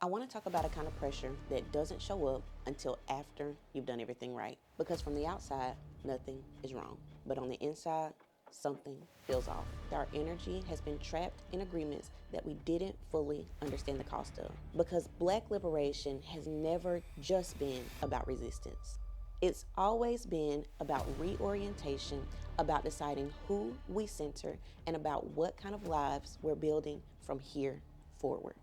I want to talk about a kind of pressure that doesn't show up until after you've done everything right. Because from the outside, nothing is wrong. But on the inside, something feels off. Our energy has been trapped in agreements that we didn't fully understand the cost of. Because Black liberation has never just been about resistance. It's always been about reorientation, about deciding who we center, and about what kind of lives we're building from here forward.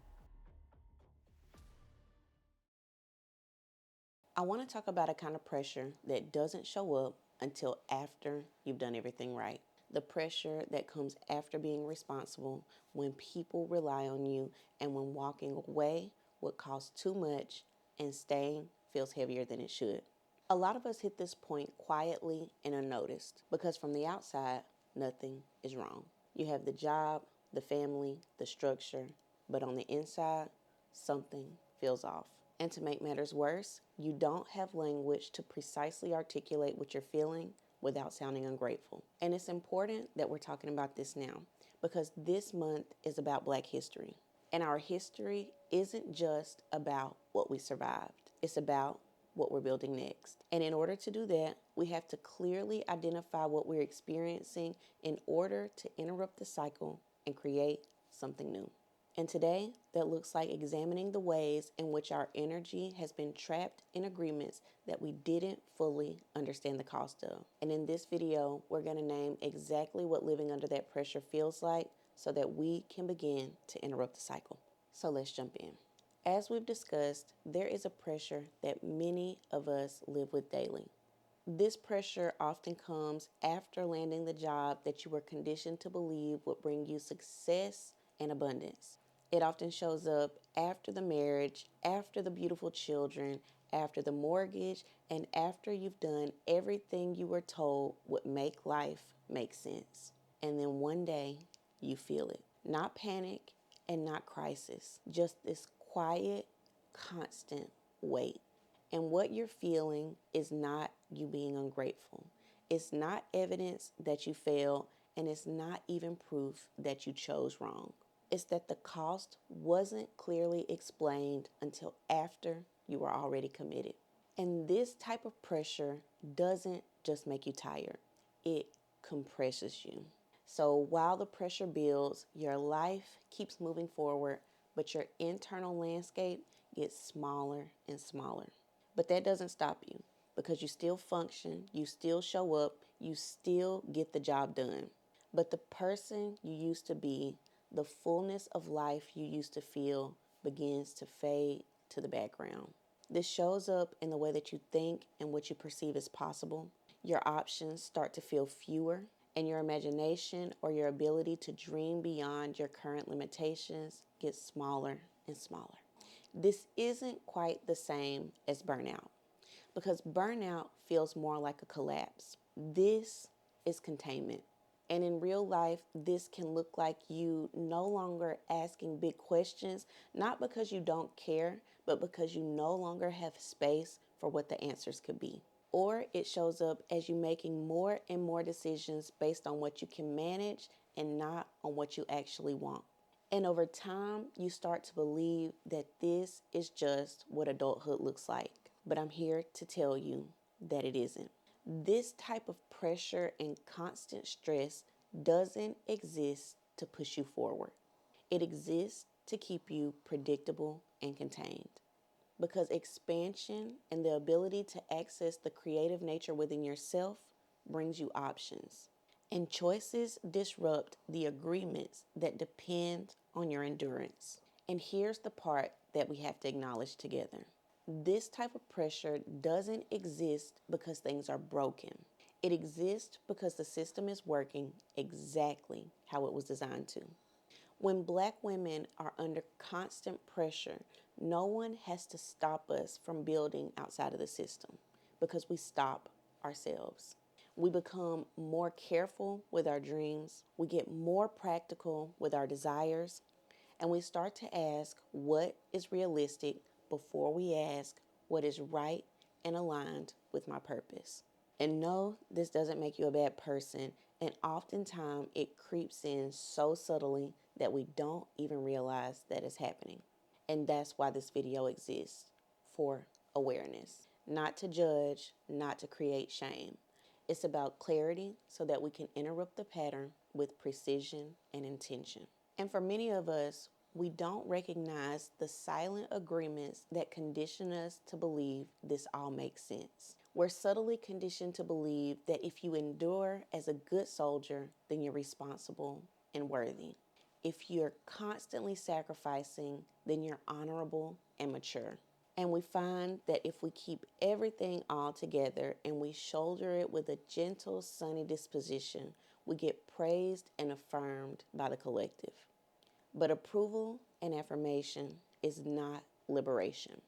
I want to talk about a kind of pressure that doesn't show up until after you've done everything right. The pressure that comes after being responsible, when people rely on you, and when walking away would cost too much and staying feels heavier than it should. A lot of us hit this point quietly and unnoticed because from the outside, nothing is wrong. You have the job, the family, the structure, but on the inside, something feels off. And to make matters worse, you don't have language to precisely articulate what you're feeling without sounding ungrateful. And it's important that we're talking about this now because this month is about Black history. And our history isn't just about what we survived, it's about what we're building next. And in order to do that, we have to clearly identify what we're experiencing in order to interrupt the cycle and create something new. And today, that looks like examining the ways in which our energy has been trapped in agreements that we didn't fully understand the cost of. And in this video, we're going to name exactly what living under that pressure feels like so that we can begin to interrupt the cycle. So let's jump in. As we've discussed, there is a pressure that many of us live with daily. This pressure often comes after landing the job that you were conditioned to believe would bring you success and abundance. It often shows up after the marriage, after the beautiful children, after the mortgage, and after you've done everything you were told would make life make sense. And then one day, you feel it. Not panic and not crisis, just this quiet, constant weight. And what you're feeling is not you being ungrateful. It's not evidence that you failed, and it's not even proof that you chose wrong. It's that the cost wasn't clearly explained until after you were already committed. And this type of pressure doesn't just make you tired, it compresses you. So while the pressure builds, your life keeps moving forward, but your internal landscape gets smaller and smaller. But that doesn't stop you because you still function, you still show up, you still get the job done. But the person you used to be, the fullness of life you used to feel, begins to fade to the background. This shows up in the way that you think and what you perceive as possible. Your options start to feel fewer, and your imagination or your ability to dream beyond your current limitations gets smaller and smaller. This isn't quite the same as burnout because burnout feels more like a collapse. This is containment. And in real life, this can look like you no longer asking big questions, not because you don't care, but because you no longer have space for what the answers could be. Or it shows up as you making more and more decisions based on what you can manage and not on what you actually want. And over time, you start to believe that this is just what adulthood looks like. But I'm here to tell you that it isn't. This type of pressure and constant stress doesn't exist to push you forward. It exists to keep you predictable and contained. Because expansion and the ability to access the creative nature within yourself brings you options. And choices disrupt the agreements that depend on your endurance. And here's the part that we have to acknowledge together. This type of pressure doesn't exist because things are broken. It exists because the system is working exactly how it was designed to. When Black women are under constant pressure, no one has to stop us from building outside of the system because we stop ourselves. We become more careful with our dreams, we get more practical with our desires, and we start to ask what is realistic before we ask what is right and aligned with my purpose. And no, this doesn't make you a bad person, and oftentimes it creeps in so subtly that we don't even realize that it's happening. And that's why this video exists, for awareness. Not to judge, not to create shame. It's about clarity so that we can interrupt the pattern with precision and intention. And for many of us, we don't recognize the silent agreements that condition us to believe this all makes sense. We're subtly conditioned to believe that if you endure as a good soldier, then you're responsible and worthy. If you're constantly sacrificing, then you're honorable and mature. And we find that if we keep everything all together and we shoulder it with a gentle, sunny disposition, we get praised and affirmed by the collective. But approval and affirmation is not liberation,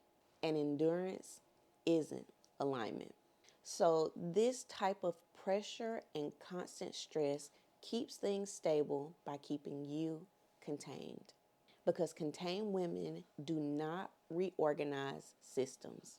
and endurance isn't alignment. So, this type of pressure and constant stress keeps things stable by keeping you contained. Because contained women do not reorganize systems.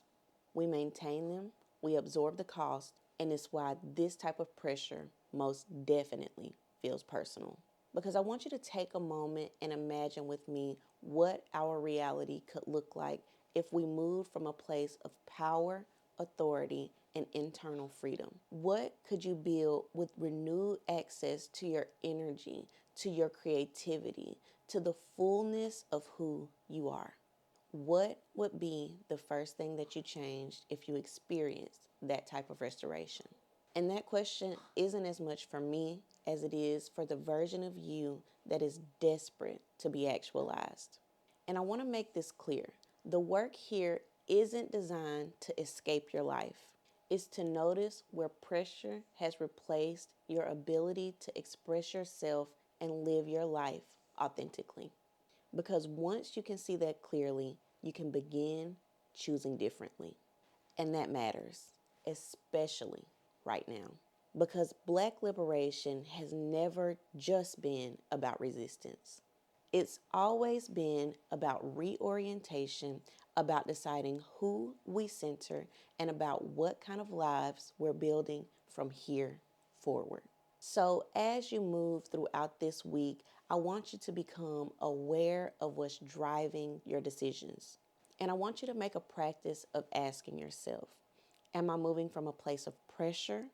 We maintain them, we absorb the cost, and it's why this type of pressure most definitely feels personal. Because I want you to take a moment and imagine with me what our reality could look like if we moved from a place of power, authority, and internal freedom. What could you build with renewed access to your energy, to your creativity, to the fullness of who you are? What would be the first thing that you changed if you experienced that type of restoration? And that question isn't as much for me as it is for the version of you that is desperate to be actualized. And I want to make this clear. The work here isn't designed to escape your life. It's to notice where pressure has replaced your ability to express yourself and live your life authentically. Because once you can see that clearly, you can begin choosing differently. And that matters, especially right now. Because Black liberation has never just been about resistance. It's always been about reorientation, about deciding who we center, and about what kind of lives we're building from here forward. So, as you move throughout this week, I want you to become aware of what's driving your decisions. And I want you to make a practice of asking yourself, am I moving from a place of pressure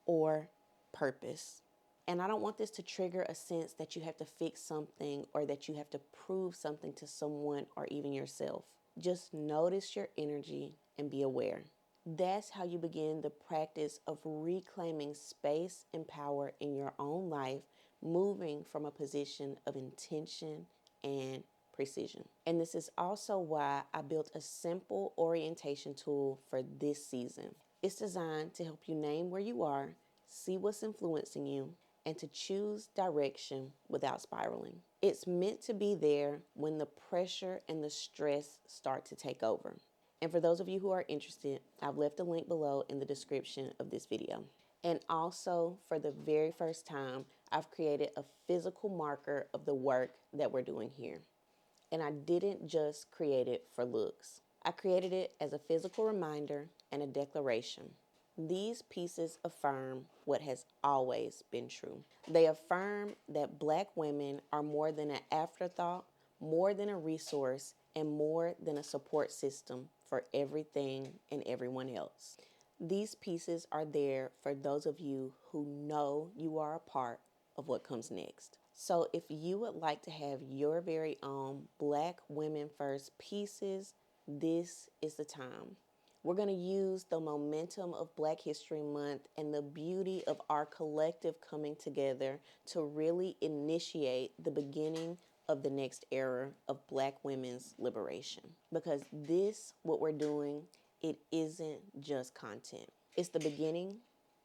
or purpose? And I don't want this to trigger a sense that you have to fix something or that you have to prove something to someone or even yourself. Just notice your energy and be aware. That's how you begin the practice of reclaiming space and power in your own life, moving from a position of intention and precision. And this is also why I built a simple orientation tool for this season. It's designed to help you name where you are, see what's influencing you, and to choose direction without spiraling. It's meant to be there when the pressure and the stress start to take over. And for those of you who are interested, I've left a link below in the description of this video. And also, for the very first time, I've created a physical marker of the work that we're doing here. And I didn't just create it for looks. I created it as a physical reminder and a declaration. These pieces affirm what has always been true. They affirm that Black women are more than an afterthought, more than a resource, and more than a support system for everything and everyone else. These pieces are there for those of you who know you are a part of what comes next. So if you would like to have your very own Black Women First pieces, this is the time. We're going to use the momentum of Black History Month and the beauty of our collective coming together to really initiate the beginning of the next era of Black women's liberation. Because this, what we're doing, it isn't just content. It's the beginning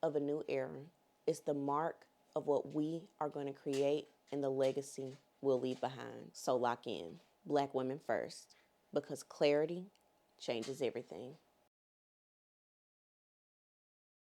of a new era. It's the mark of what we are going to create and the legacy we'll leave behind. So lock in. Black women first. Because clarity changes everything.